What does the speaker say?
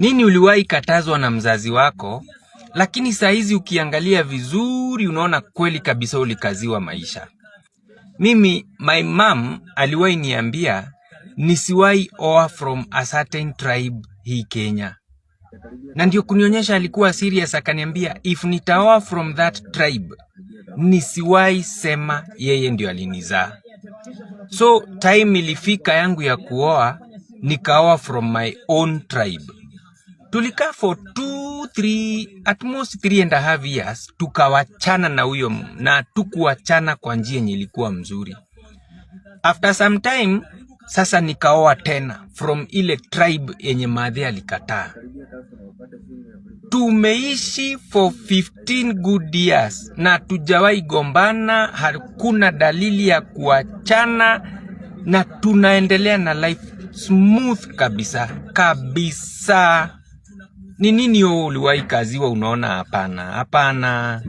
Nini uliwahi katazwa na mzazi wako, lakini saizi ukiangalia vizuri unaona kweli kabisa ulikaziwa maisha? Mimi, my mom aliwahi niambia nisiwahi oa from a certain tribe hii Kenya. Na ndio kunionyesha alikuwa serious, akaniambia if nitaoa from that tribe, nisiwahi sema yeye ndio alinizaa. So time ilifika yangu ya kuoa, nikaoa from my own tribe. Tulikaa for at most 3.5 years, tukawachana na huyo, na tukuachana kwa njia yenye ilikuwa mzuri. After some time, sasa nikaoa tena from ile tribe yenye madhe alikataa. Tumeishi for 15 good years na tujawahi gombana, hakuna dalili ya kuachana, na tunaendelea na life smooth kabisa kabisa. Ni nini uliwahi kaziwa unaona hapana? Hapana.